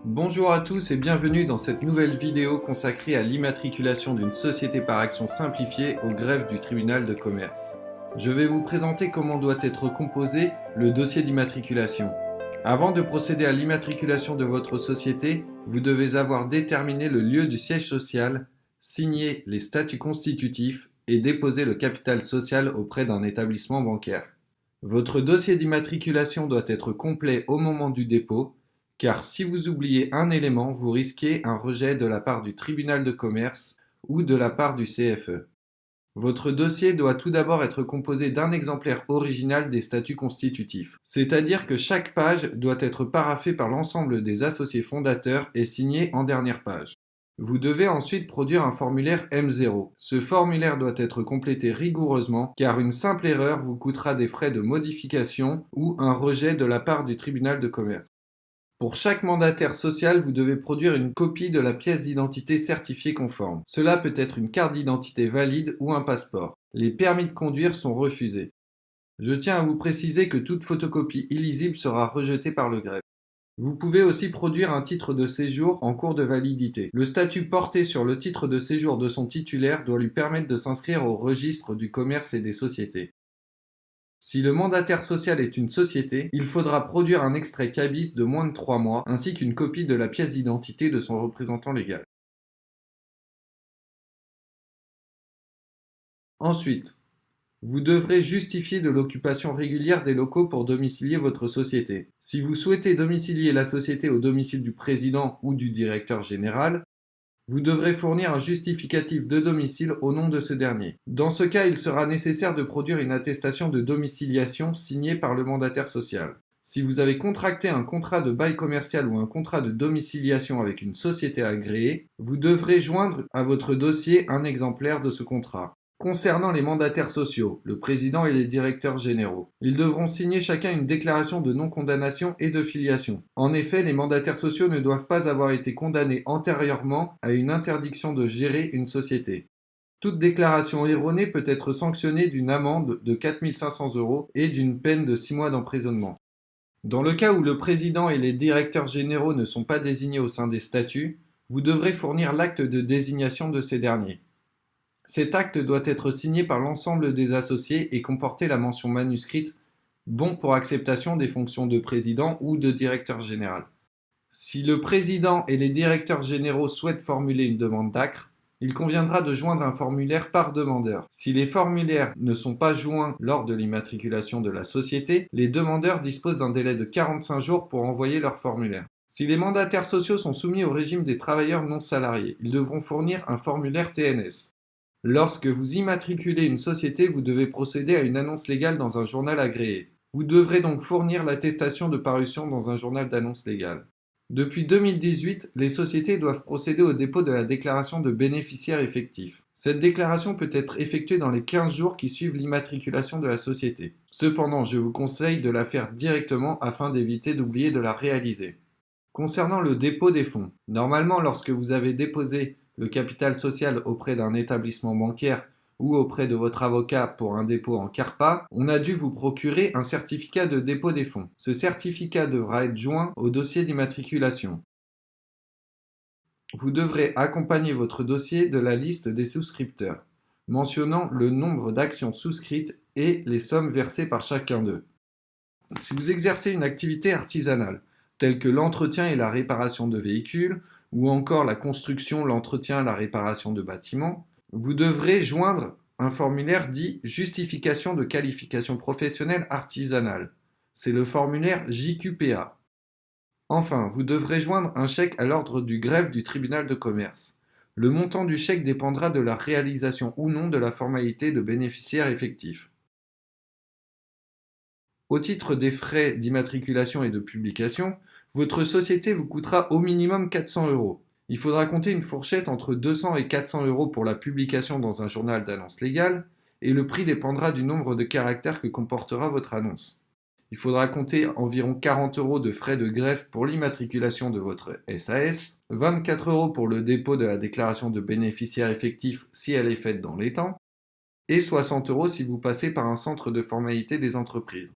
Bonjour à tous et bienvenue dans cette nouvelle vidéo consacrée à l'immatriculation d'une société par action simplifiée au greffe du tribunal de commerce. Je vais vous présenter comment doit être composé le dossier d'immatriculation. Avant de procéder à l'immatriculation de votre société, vous devez avoir déterminé le lieu du siège social, signé les statuts constitutifs et déposé le capital social auprès d'un établissement bancaire. Votre dossier d'immatriculation doit être complet au moment du dépôt, car si vous oubliez un élément, vous risquez un rejet de la part du tribunal de commerce ou de la part du CFE. Votre dossier doit tout d'abord être composé d'un exemplaire original des statuts constitutifs, c'est-à-dire que chaque page doit être paraphée par l'ensemble des associés fondateurs et signée en dernière page. Vous devez ensuite produire un formulaire M0. Ce formulaire doit être complété rigoureusement car une simple erreur vous coûtera des frais de modification ou un rejet de la part du tribunal de commerce. Pour chaque mandataire social, vous devez produire une copie de la pièce d'identité certifiée conforme. Cela peut être une carte d'identité valide ou un passeport. Les permis de conduire sont refusés. Je tiens à vous préciser que toute photocopie illisible sera rejetée par le greffe. Vous pouvez aussi produire un titre de séjour en cours de validité. Le statut porté sur le titre de séjour de son titulaire doit lui permettre de s'inscrire au registre du commerce et des sociétés. Si le mandataire social est une société, il faudra produire un extrait CABIS de moins de 3 mois ainsi qu'une copie de la pièce d'identité de son représentant légal. Ensuite, vous devrez justifier de l'occupation régulière des locaux pour domicilier votre société. Si vous souhaitez domicilier la société au domicile du président ou du directeur général, vous devrez fournir un justificatif de domicile au nom de ce dernier. Dans ce cas, il sera nécessaire de produire une attestation de domiciliation signée par le mandataire social. Si vous avez contracté un contrat de bail commercial ou un contrat de domiciliation avec une société agréée, vous devrez joindre à votre dossier un exemplaire de ce contrat. Concernant les mandataires sociaux, le président et les directeurs généraux, ils devront signer chacun une déclaration de non-condamnation et de filiation. En effet, les mandataires sociaux ne doivent pas avoir été condamnés antérieurement à une interdiction de gérer une société. Toute déclaration erronée peut être sanctionnée d'une amende de 4 500 € et d'une peine de 6 mois d'emprisonnement. Dans le cas où le président et les directeurs généraux ne sont pas désignés au sein des statuts, vous devrez fournir l'acte de désignation de ces derniers. Cet acte doit être signé par l'ensemble des associés et comporter la mention manuscrite bon pour acceptation des fonctions de président ou de directeur général. Si le président et les directeurs généraux souhaitent formuler une demande d'acte, il conviendra de joindre un formulaire par demandeur. Si les formulaires ne sont pas joints lors de l'immatriculation de la société, les demandeurs disposent d'un délai de 45 jours pour envoyer leur formulaire. Si les mandataires sociaux sont soumis au régime des travailleurs non salariés, ils devront fournir un formulaire TNS. Lorsque vous immatriculez une société, vous devez procéder à une annonce légale dans un journal agréé. Vous devrez donc fournir l'attestation de parution dans un journal d'annonce légale. Depuis 2018, les sociétés doivent procéder au dépôt de la déclaration de bénéficiaire effectif. Cette déclaration peut être effectuée dans les 15 jours qui suivent l'immatriculation de la société. Cependant, je vous conseille de la faire directement afin d'éviter d'oublier de la réaliser. Concernant le dépôt des fonds, normalement lorsque vous avez déposé le capital social auprès d'un établissement bancaire ou auprès de votre avocat pour un dépôt en CARPA, on a dû vous procurer un certificat de dépôt des fonds. Ce certificat devra être joint au dossier d'immatriculation. Vous devrez accompagner votre dossier de la liste des souscripteurs, mentionnant le nombre d'actions souscrites et les sommes versées par chacun d'eux. Si vous exercez une activité artisanale, telle que l'entretien et la réparation de véhicules, ou encore la construction, l'entretien, la réparation de bâtiments, vous devrez joindre un formulaire dit justification de qualification professionnelle artisanale. C'est le formulaire JQPA. Enfin, vous devrez joindre un chèque à l'ordre du greffe du tribunal de commerce. Le montant du chèque dépendra de la réalisation ou non de la formalité de bénéficiaire effectif. Au titre des frais d'immatriculation et de publication, votre société vous coûtera au minimum 400 €. Il faudra compter une fourchette entre 200 et 400 € pour la publication dans un journal d'annonce légale, et le prix dépendra du nombre de caractères que comportera votre annonce. Il faudra compter environ 40 € de frais de greffe pour l'immatriculation de votre SAS, 24 € pour le dépôt de la déclaration de bénéficiaire effectif si elle est faite dans les temps, et 60 € si vous passez par un centre de formalité des entreprises.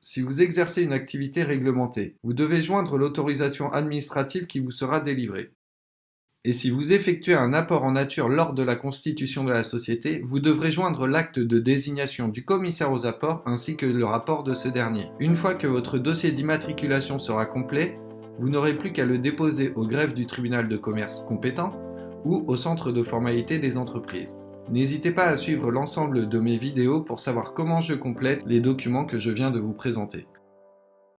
Si vous exercez une activité réglementée, vous devez joindre l'autorisation administrative qui vous sera délivrée. Et si vous effectuez un apport en nature lors de la constitution de la société, vous devrez joindre l'acte de désignation du commissaire aux apports ainsi que le rapport de ce dernier. Une fois que votre dossier d'immatriculation sera complet, vous n'aurez plus qu'à le déposer au greffe du tribunal de commerce compétent ou au centre de formalité des entreprises. N'hésitez pas à suivre l'ensemble de mes vidéos pour savoir comment je complète les documents que je viens de vous présenter.